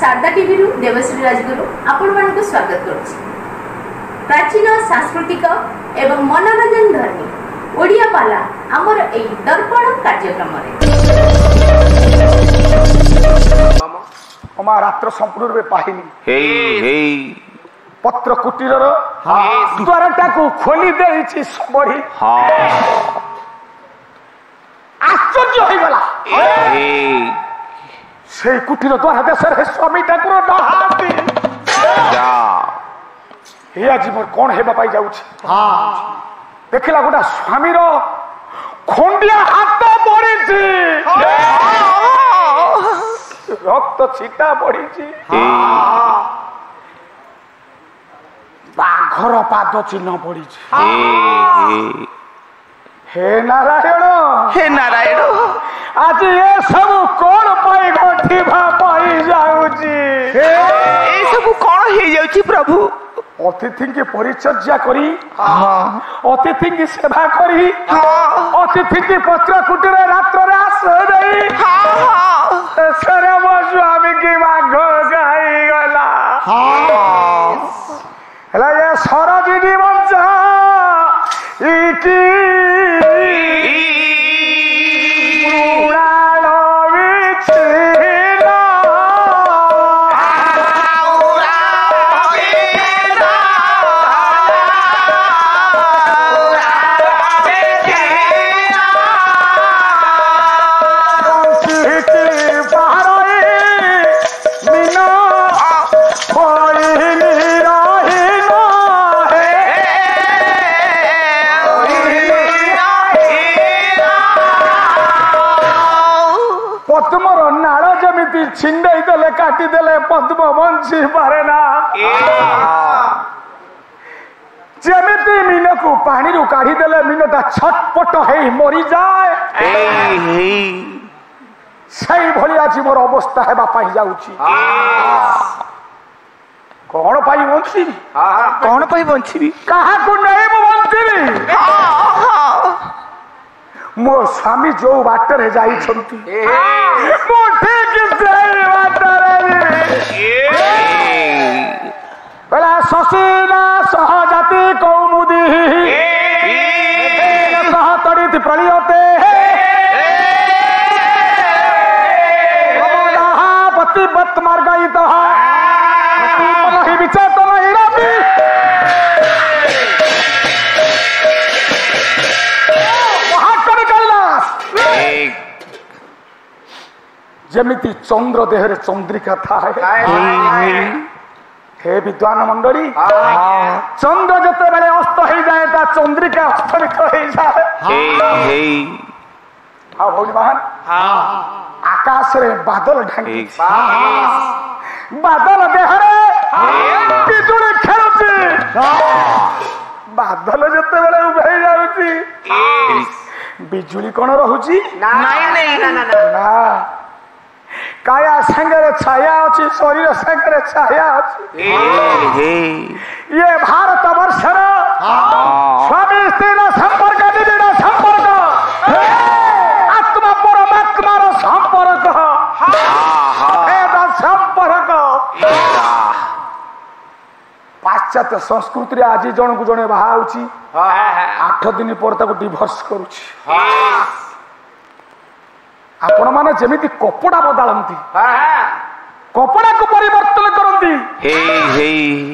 Sharda TV रु देवश्री राजगुरु आपण मानक स्वागत करुछि। प्राचीन सांस्कृतिक एवं मनोरंजन धर्मी ओडिया पाला आमर एई दर्पण कार्यक्रम रे अमा रात्र संपूर्ण रे पाहिनी हे हे पत्र कुटीर रो द्वारटा को खोली देछि सबड़ी आश्चर्य हो गला से कुटीर द्वार देश रे स्वामी ठाकुर नहाती जा हे आज मोर कोन हेबा पाई जाउछि देखला गोटा स्वामी रो खंडिया हाथ पड़िछि रक्त छिटा पड़िछि बाघर पाद चिन्ह पड़िछि हे नारायण आज ये सब कौन पाई घटिबा पाई जाउछि ए सब कोन हे जाउछि प्रभु अतिथि की परिचर्या करी अतिथि की सेवा करी अतिथि की पत्र कुटीर रात्र मो स्वामी की बाघ गाई गला ये सरजिनी वंश इकी छिंडई देले काटी देले पद्म बंशी पारे ना जेमिति मीन को पानी रु काढ़ी देले मीनटा छटपट हे मरी जाए सही भली आज मोर अवस्था हेबा पाई जाउची कौन पाई बंशीबी कोन पाई बंशीबी कहा को नहीं मो बंशीबी मो स्वामी जो बाटरे जाई छंती मो ठीक से बाटरे शशीना सहजाति कौमुदी सह तड़ित प्रलियते पतिवत मार्गयित विचेतन हिरपि जमिति चंद्र देहरे चंद्रिका था हे विद्वान मंडली चंद्र जते बेले अस्त हो जाए ता चंद्रिका अस्तमित हो जाए हाँ भौनी महान आकाश रे बादल ढांगी बादल देहरे बिजुली खेलुची बादल जते बेले उभे जाउची बिजुली कोन रहउची ना काया संगरे छाया अच्छी शरीर संगरे छाया अच्छी ये भारत वर्षर स्वामी स्त्री संपर्क निबिड़ संपर्क आत्मा परमात्मा संपर्क संपर्क पाश्चात्य संस्कृति आज जन को जड़े बाहा 8 दिन पर डिभोर्स करुच्ची आपण माने जेमिति कपड़ा बदलती कपड़ा को परिवर्तन करती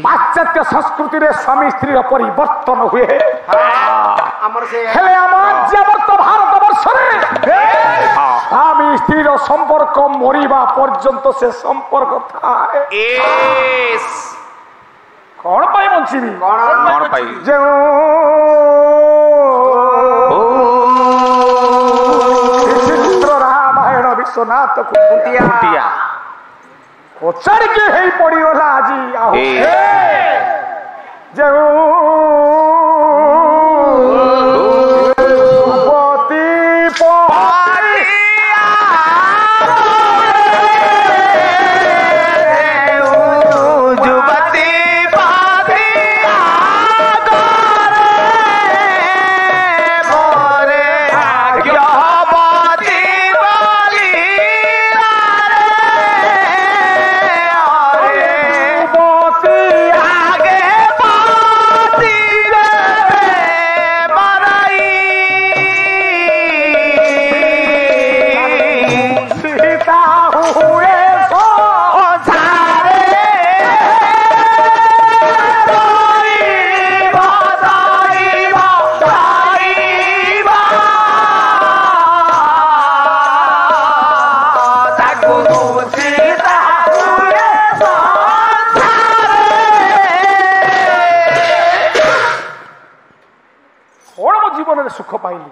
पाश्चात्य संस्कृति रे स्वामी स्त्री परिवर्तन हुए हेले भारत वर्ष स्वामी स्त्री संपर्क मरिबा पर्यंत से संपर्क था कौन पाई बंशीबी कोन पाई जो विश्वनाथ कुटिया उचड़ के हे पड़ीगला आज जो ସୁଖ ପାଇଲି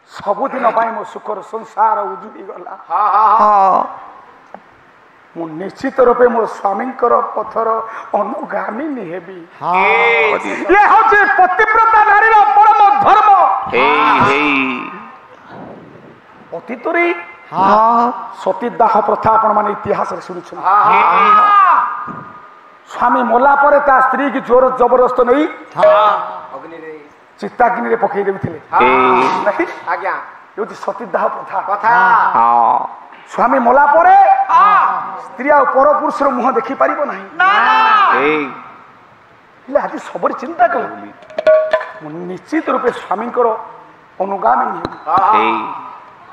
ସବୁଦିନ ପାଇଁ ମୋ ସୁଖର ସଂସାର ଉଜୁଡ଼ି ଗଲା। ମୁଁ ନିଶ୍ଚିତ ରୂପେ ମୋ ସ୍ୱାମୀଙ୍କର ପଥର ଅନୁଗାମିନୀ ହେବି। ଇଏ ହଉଛି ପତିବ୍ରତା ନାରୀର ପରମ ଧର୍ମ। ଅତୀତରେ ସତୀଦାହ ପ୍ରଥା ଆପଣମାନେ ଇତିହାସରେ ଶୁଣିଛନ୍ତି। ସ୍ୱାମୀ ମଲା ପରେ ତା ସ୍ତ୍ରୀ କି ଜୋର ଜବରଦସ୍ତ ନେଇ ଚିତାଗ୍ନିରେ ପକେଇ ଦେଉଥିଲେ। ହେଉଛି ସତୀଦାହ ପ୍ରଥା। ସ୍ୱାମୀ ମଲା ପରେ ସ୍ତ୍ରୀ ଆଉ ପର ପୁରୁଷର ମୁହଁ ଦେଖିପାରିବ ନାହିଁ। ହେଲେ ଆଜି ସବୁରେ ଚିନ୍ତା କଲେ ମୁଁ ନିଶ୍ଚିତ ରୂପେ ସ୍ୱାମୀଙ୍କର ଅନୁଗାମିନୀ ହେବି।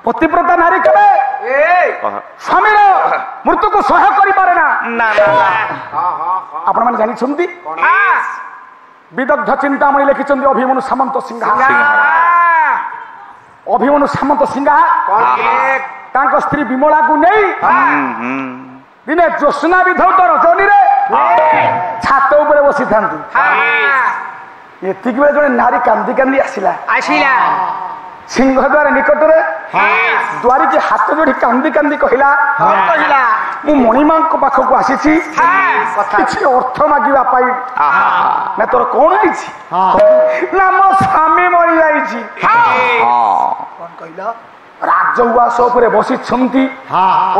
ପତିବ୍ରତା ନାରୀ କେବେ ସ୍ୱାମୀର ମୃତ୍ୟୁକୁ ସହ୍ୟ କରିପାରେ ନା। ଆପଣମାନେ ଜାଣିଛନ୍ତି ବିଦଗ୍ଧ ଚିନ୍ତାମଣି ଲେଖିଛନ୍ତି ଅଭିମନ୍ୟୁ ସାମନ୍ତ ସିଂହା। ଅଭିମନ୍ୟୁ ସାମନ୍ତ ସିଂହା ତାଙ୍କ ସ୍ତ୍ରୀ ବିମଳାକୁ ନେଇ ଦିନେ ଜ୍ୟୋତ୍ସ୍ନା ବିଧୌତ ରଜନୀରେ ଛାତ ଉପରେ ବସିଥାନ୍ତି। ଏତିକି ବେଳେ ଜଣେ ନାରୀ କାନ୍ଦି କାନ୍ଦି ଆସିଲା। ସିଂହଦ୍ୱାର ନିକଟରେ ଦ୍ୱାରିକି ହାତ ଯୋଡ଼ି କାନ୍ଦି କାନ୍ଦି କହିଲା ମୁଁ ମଣିମାଙ୍କ ପାଖକୁ ଆସିଛି କିଛି ଅର୍ଥ ମାଗିବା ପାଇଁ। ନା ତୋର କଣ ହେଇଛି? ନା ମୋ ସ୍ୱାମୀ ମରିଯାଇଛି। କଣ କହିଲ? ରାଜଉଆସ ଉପରେ ବସିଛନ୍ତି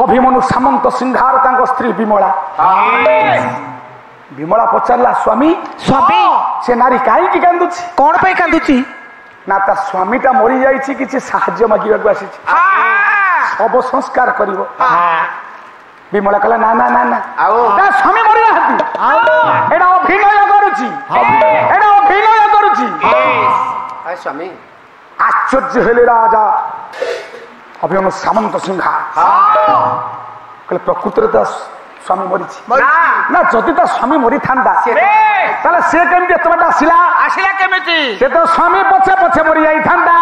ଅଭିମନ୍ୟୁ ସାମନ୍ତ ସିଂହାର ତାଙ୍କ ସ୍ତ୍ରୀ ବିମଳା। ବିମଳା ପଚାରିଲା ସ୍ୱାମୀ ସେ ନାରୀ କାହିଁକି କାନ୍ଦୁଛି? କଣ ପାଇଁ କାନ୍ଦୁଛି? ନା ତା ସ୍ୱାମୀଟା ମରିଯାଇଛି କିଛି ସାହାଯ୍ୟ ମାଗିବାକୁ ଆସିଛି ଶବ ସଂସ୍କାର କରିବ। ବିମଳା କହିଲା ନା ନା ନା ନା ତା ସ୍ୱାମୀ ମରିନାହାନ୍ତି ଏଇଟା ଅଭିନୟ କରୁଛି ଏଇଟା ଅଭିନୟ କରୁଛି। ସ୍ୱାମୀ ଆଶ୍ଚର୍ଯ୍ୟ ହେଲେ ରାଜା ଅଭିମନ୍ୟୁ ସାମନ୍ତ ସିଂହା। କହିଲେ ପ୍ରକୃତରେ ତା ସ୍ୱାମୀ ମରିଛି ନା ଯଦି ତା ସ୍ୱାମୀ ମରିଥାନ୍ତା ତାହେଲେ ସେ କେମିତି ଏତେ ବାଟ ଆସିଲା କେମିତି? ସେ ତ ସ୍ୱାମୀ ପଛେ ପଛେ ମରି ଯାଇଥାନ୍ତା।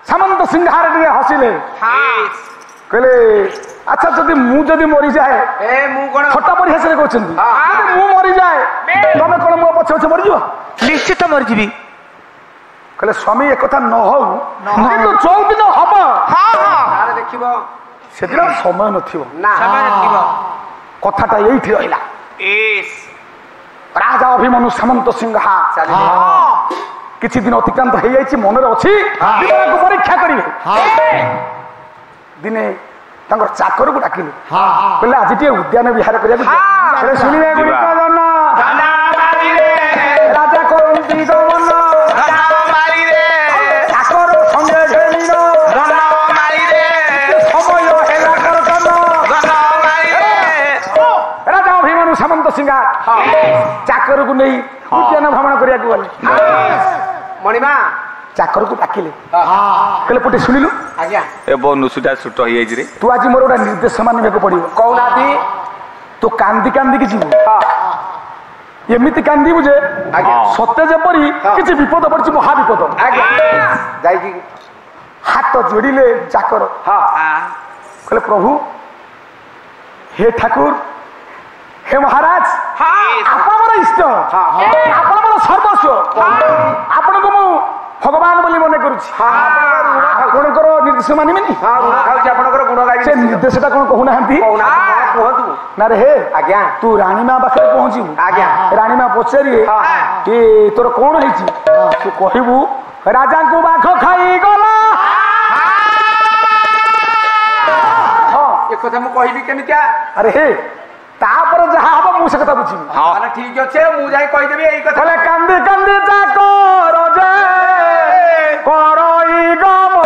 ସାମନ୍ତ ସିଂହାର ଟିକେ ହସିଲେ କହିଲେ ଆଚ୍ଛା ଯଦି ମୁଁ ମରିଯାଏ ଥଟ୍ଟା ପରିହାସରେ କହୁଛନ୍ତି ମୁଁ ମରିଯାଏ ତମେ କଣ ମୋ ପଛେ ପଛେ ମରିଯିବ? ନିଶ୍ଚିତ ମରିଯିବି। କହିଲେ ସ୍ୱାମୀ ଏକଥା ନ ହଉ କିନ୍ତୁ ଯୋଉଦିନ ହବ ଦେଖିବ ସେଦିନ ସମୟ ନଥିବ। କଥାଟା ଏଇଠି ରହିଲା। ରାଜା ଅଭିମନ୍ୟୁ ସାମନ୍ତ ସିଂହା କିଛି ଦିନ ଅତିକ୍ରାନ୍ତ ହେଇଯାଇଛି ମନରେ ଅଛି ବିମଳାକୁ ପରୀକ୍ଷା କରିବେ। ଦିନେ ତାଙ୍କର ଚାକରକୁ ଡାକିଲେ କହିଲେ ଆଜି ଟିକେ ଉଦ୍ୟାନ ବିହାର କରିବାକୁ ଶୁଣିବେ ରାଜା କରନ୍ତି ଗମନ ଚାକର ସଙ୍ଗେ ଘେରିଲ ସମୟ ହେଲା କର୍ତ୍ତନ। ରାଜା ଅଭିମନ୍ୟୁ ସାମନ୍ତ ସିଂହା ଚାକରକୁ ନେଇ ଉଦ୍ୟାନ ଭ୍ରମଣ କରିବାକୁ ଗଲେ। ମଣିମା ଚାକରକୁ ଡାକିଲେ କହିଲେ ପୁଟି ଶୁଣିଲୁ ନୁସୁଟା ଛୋଟ ହେଇଯାଇଛି ରେ ତୁ ଆଜି ମୋର ଗୋଟେ ନିର୍ଦ୍ଦେଶ ମାନିବାକୁ ପଡିବ। କହୁନାହାନ୍ତି ତୁ କାନ୍ଦି କାନ୍ଦିକି ଯିବୁ ଏମିତି କାନ୍ଦିବୁ ଯେ ସତେ ଯେପରି କିଛି ବିପଦ ପଡିଛି ମହାବିପଦ। ଯାଇକି ହାତ ଯୋଡ଼ିଲେ ଚାକର କହିଲେ ପ୍ରଭୁ ହେ ଠାକୁର ହେ ମହାରାଜ ଆପଣଙ୍କର ଇଷ୍ଟ ଆପଣଙ୍କର ସର୍ବସ୍ୱ ଆପଣଙ୍କୁ ମୁଁ ଭଗବାନ ବୋଲି ମନେ କରୁଛି ଆପଣଙ୍କର ନିର୍ଦ୍ଦେଶ ମାନିବେନି? ଆପଣଙ୍କର ଗୁଣ ଗାଇବି। ସେ ନିର୍ଦ୍ଦେଶଟା କଣ କହୁନାହାନ୍ତି? କୁହନ୍ତୁ ନା ରେ ହେ ଆଜ୍ଞା ତୁ ରାଣୀମା ପାଖରେ ପହଞ୍ଚିବୁ। ରାଣୀମା ପଚାରିବେ କି ତୋର କଣ ହେଇଛି? ତୁ କହିବୁ ରାଜାଙ୍କୁ ବାଘ ଖାଇଗଲା। ଏ କଥା ମୁଁ କହିବି କେମିତିଆ? ଆରେ ହେ ତାପରେ ଯାହା ହବ ମୁଁ ସେ କଥା ବୁଝିବି। ଠିକ ଅଛି ମୁଁ ଯାଇ କହିଦେବି ଏଇ କଥା। କାନ୍ଦି କାନ୍ଦି ଚାକର ଯେ କରଇ ଗମନ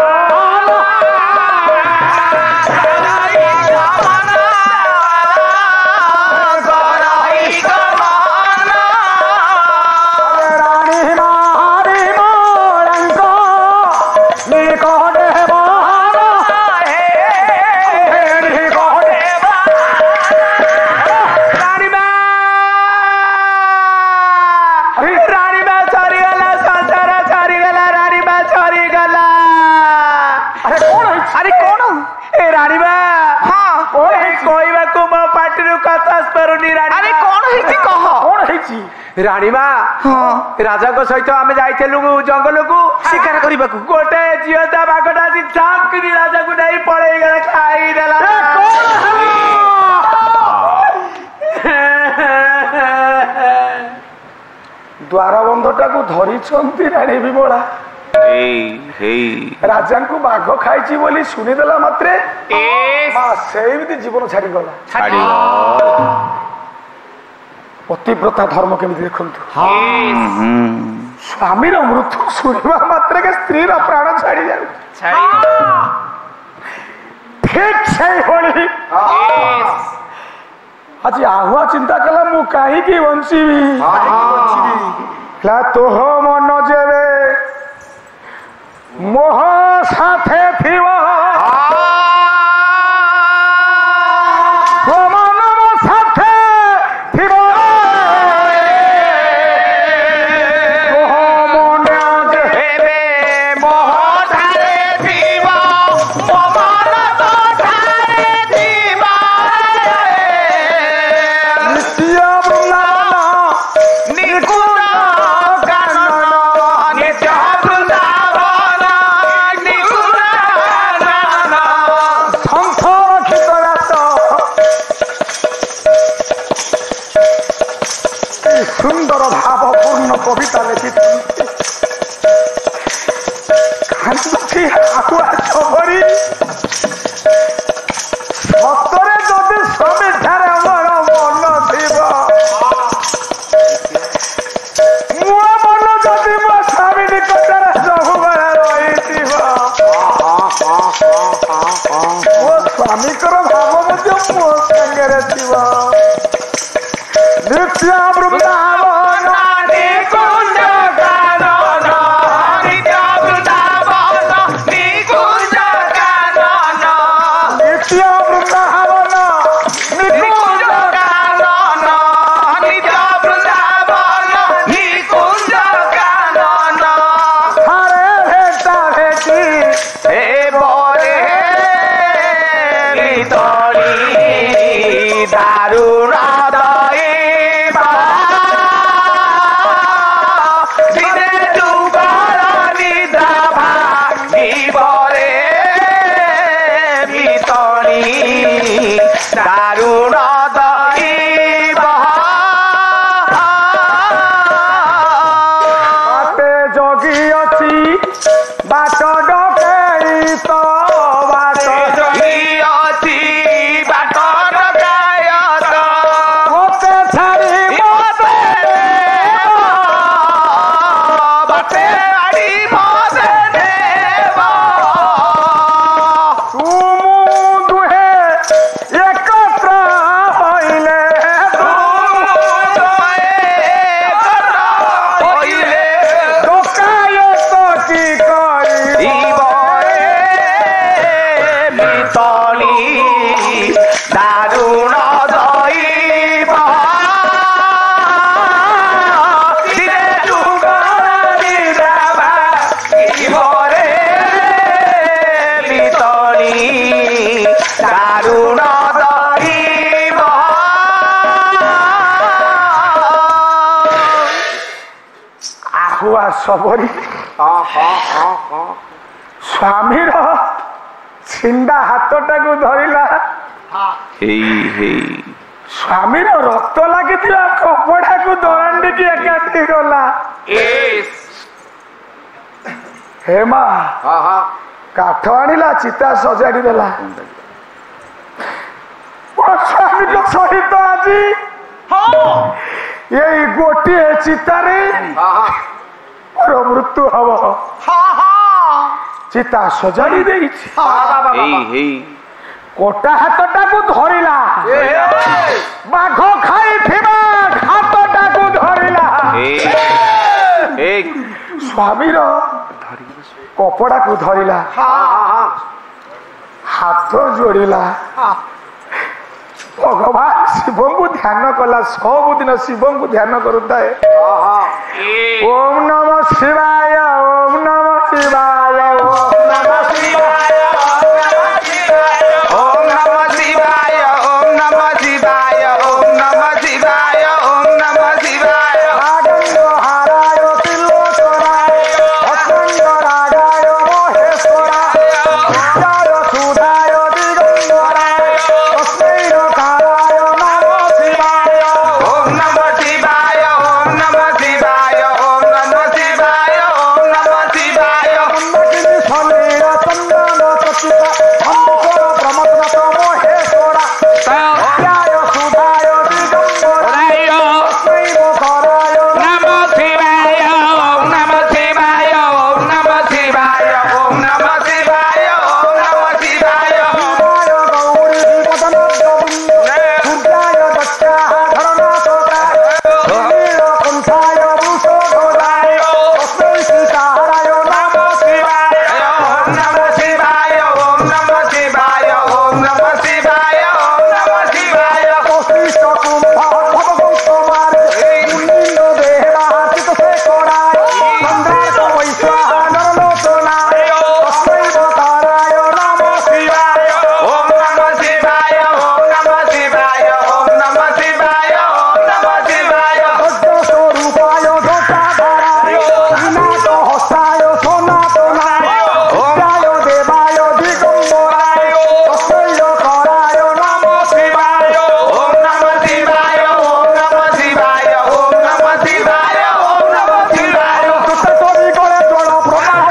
कौन है राणीमा राजा को सहित आम जाइलु जंगल को शिकार करने को गोटे झीटा बाघटा आसी झाप कि राजा को नहीं पड़े गला खाईदेला द्वार बंधटा को धरी राणी विमला राजा को बाघ खाई बोली शुणीदेला मात्रे से जीवन छाड़ी गला पतिव्रता धर्म केमी देखु स्वामी मृत्यु शुणा मात्र के स्त्री प्राण छाड़ी जाए ठीक से आज आहुआ चिंता कला मु कहीं बंचीबी तोह मन जेबे मोह साथे थिबा सुंदर भावपूर्ण कविता लिखी सतरे जदि समीक्षार मोर मन थी मो मन जदि मो स्वामी निकटरे सबुबले रही मो स्वामीकर भाव मो संगे थी नित्य वृंदावन निकुंज कानन नित्य वृंदावन निकुंज कानन नित्य वृंदावन निकुंज कानन नित्य वृंदावन निकुंज कानन हरे भेटा भेटी हे बोरे तोड़ी दारुण सबरी स्वामीर छिंडा हाथटा को धरला स्वामीर रक्त लगी कपड़ा को दरांडी की एकाठी गला हे माँ काठ आणला चिता सजाड़ी देला स्वामी को सहित आज ये गोटे चितारे और मृत्यु हम चिता सजाड़ी दे कोटा हाथटा को धरला बाघ खाई हाथटा को धरला स्वामीर कपड़ा को धरला हाथ जोड़ला भगवान शिव को ध्यान कला सबुदिन शिव को ध्यान करुता है ओम नमः शिवाय ओम नमः शिवाय ओम नमः शिवाय ओम नमः शिवाय ओम नमः शिवाय ओम नमः शिवाय ओम শঙ্কর প্রমথনাথ মহেশ্বরা সত্যায় সুধায় দিগম্বরায় তস্মৈ মুখরায় নমো শিবায় ওম নমো শিবায় ওম নমো শিবায় ওম নমো শিবায় ওম নমো শিবায় শিবায় গৌরী পদনাদ্যবৃন্দ সূর্যায় দক্ষায় ধরণাসোদায় নীলকণ্ঠায় বৃষধরায় তস্মৈ সীতাহারায় নমো শিবায় ওম নমো শিবায় ওম নমো শিবায় ওম নমো শিবায় ওম নমো শিবায় কৌশিষ্ট কুম্ভদ্ভবগৌতমারে মুনিন্দ দেবাচিত শেখরায় চন্দ্রার্ক বৈশ্বানর লোচনায় তস্মৈ বকারায় নমো শিবায় ওম নমো শিবায় ওম নমো শিবায় ওম নমো শিবায় ওম নমো শিবায় স্বরূপায় জটাধারায় বিনাশ হস্তায় সনাতনায় সত্যায় দেবায় দিগম্বরায় তস্মৈ করায় নমো শিবায় ওম নমো শিবায় ওম নমো শিবায় ওম নমো শিবায় ওম নমো শিবায় তরি গড়ে জল প্রবাহ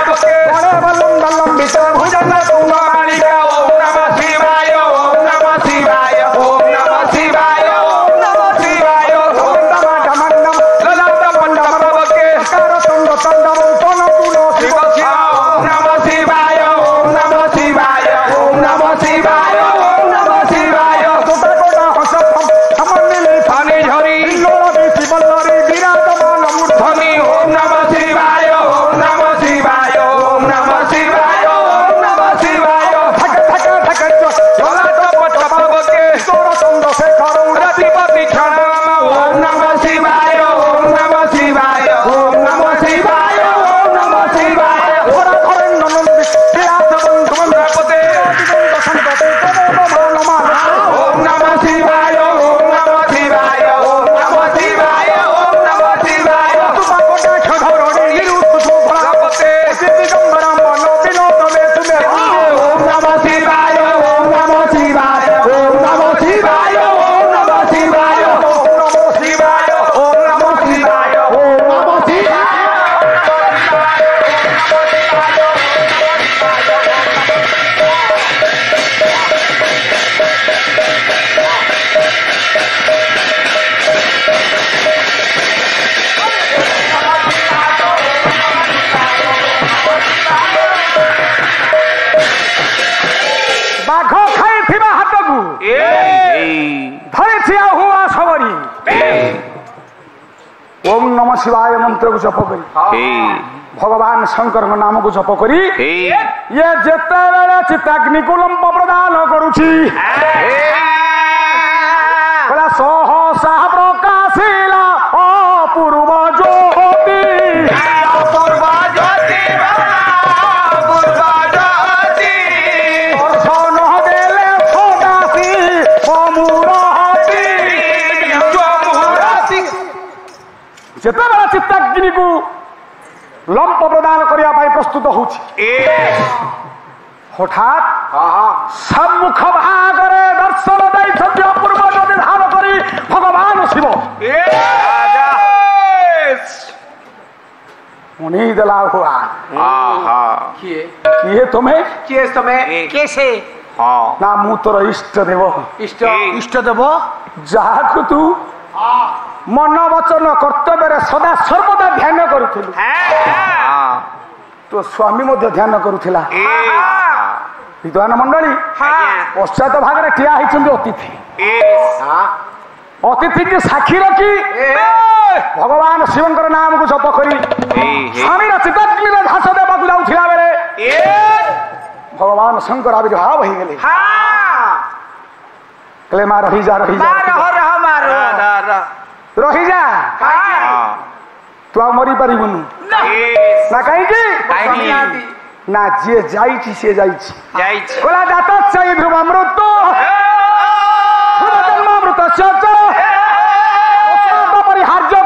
গড়ে বলম দলম বিচর ভুজন তুঙ্গ মালিকা ওম নমো শিবায় ওম নমো শিবায় ওম নমো শিবায় ওম নমো শিবায় সন্দম ডমন্ডম ললাট মণ্ডপ প্রভকে কার তন্ড তন্ডম তন তুলো শিব ওম নমো শিবায় ওম নমো শিবায় ওম নমো শিবায় ওম নমো শিবায় গোটা গোটা হসম সমন্বিলি ধনি ঝরি লোরবি শিবল্লরি বিরাজমান মূর্ধ ধনি ওম নমো শিবায় ওম নমো শিবায় ওম নমো শিবায় ওম নমো শিবায় থাকে থাকে থাকে ললাট মণ্ডপ প্রভকে তোর তন্ড শেখর রতিপতি ক্ষণ ওম নমঃ শিবায় ওম নমঃ শিবায় ওম নমঃ শিবায় ওম নমঃ শিবায় ওরা করেন ননন্দ বিরাজ বন্ধু প্রপতে দিগন্ত সন্ততে তব মান ওম নমঃ শিবায় ওম নমঃ শিবায় ওম নমঃ শিবায় ওম নমঃ শিবায় তুমা কোটা খধরণি নিরুত শোভা প্রপতে দিগম্বরম মন বিনোদ মে তুমি ওম নমঃ শিবায় ওম নমঃ শিবায় ওম নমঃ শিবায় ওম নমঃ শিবায় নমো শিবায় ওম নমঃ শিবায় ওম নমঃ শিবায় বাঘ খাইଥିବା ହାତକୁ ଧରିଛି ଆଉ ହୁଆ ସବରି ଓಂ ନମ ଶିବାୟ ମନ୍ତ୍ରକୁ ଜପ କରି ଭଗବାନ ଶଙ୍କରଙ୍କ ନାମକୁ ଜପ କରି ଇଏ ଯେତେବେଳେ ଚିତ୍ତାଗ୍ନିକୁ ଲମ୍ବ ପ୍ରଦାନ କରୁଛି କହିଲା ସହସା ପ୍ରକାଶିଲା ଅପୂର୍ବ ଜ୍ୟୋତି ପୂର୍ବ ଜ୍ୟୋତି ପୂର୍ବ ଜ୍ୟୋତି ଦର୍ଶନ ଦେଲେ ସଦାସି ସମୁରହତି ଯେତେବେଳେ ଚିତ୍ତାଗ୍ନିକୁ ଲମ୍ପ ପ୍ରଦାନ କରିବା ପାଇଁ ପ୍ରସ୍ତୁତ ହଉଛି ହଠାତ୍ ସମ୍ମୁଖ ଭାଗରେ ଦର୍ଶନ ଦେଇଛନ୍ତି ଅପୂର୍ବ ଜ୍ୟୋତି ଧାରଣ କରି ଭଗବାନ ଶିବ ଉଣେଇ ଦେଲା ହୁଆ କିଏ ତୁମେ କିଏ ତମେ କିଏ ସେ ନା ମୁଁ ତୋର ଇଷ୍ଟ ଦେବ ଇଷ୍ଟ ଦେବ ଯାହାକୁ ତୁ ମନ ବଚନ କର୍ତ୍ତବ୍ୟରେ ସଦା ସର୍ବଦା ଧ୍ୟାନ କରୁଥିଲୁ ତୋ ସ୍ୱାମୀ ମଧ୍ୟ ଧ୍ୟାନ କରୁଥିଲା ବିଦ୍ୱାନ ମଣ୍ଡଳୀ ପଶ୍ଚାତ ଭାଗରେ ଠିଆ ହେଇଛନ୍ତି ଅତିଥି ଅତିଥିକି ସାକ୍ଷୀ ରଖି ଭଗବାନ ଶିବଙ୍କର ନାମକୁ ଜପ କରି ସ୍ୱାମୀର ଚିତ୍ତାଗ୍ନିରେ ଘାସ ଦେବାକୁ ଯାଉଥିଲା ବେଳେ ଭଗବାନ ଶଙ୍କର ଆବିର୍ଭାବ ହେଇଗଲେ କହିଲେ ମା ରହିଯା ରହିଯା ରହିଯା ତୁ ଆଉ ମରିପାରିବୁନୁ ନା କାହିଁକି ନା ଯିଏ ଯାଇଛି ସିଏ ଯାଇଛି କହିଲା ଜାତ ଧ୍ରୁବାମୃତ ଧ୍ରୁବଜନ୍ମାମୃତ ପରିହାର୍ଯ୍ୟ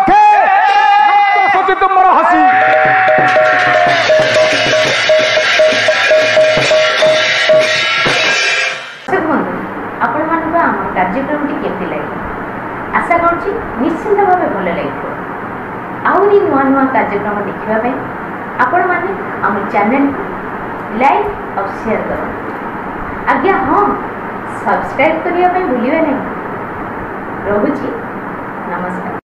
ସଚି ତୁମର ହସି ଆପଣମାନଙ୍କୁ ଆମ କାର୍ଯ୍ୟକ୍ରମଟି କେମିତି ଲାଗିଲା ଆଶା କରୁଛି ନିଶ୍ଚିନ୍ତ ଭାବେ ଭଲ ଲାଗିଥିବ ଆହୁରି ନୂଆ ନୂଆ କାର୍ଯ୍ୟକ୍ରମ ଦେଖିବା ପାଇଁ ଆପଣମାନେ ଆମ ଚ୍ୟାନେଲକୁ लाइक और शेयर करो। आज्ञा हाँ सब्सक्राइब करने भूलिए नहीं। रहुची नमस्कार।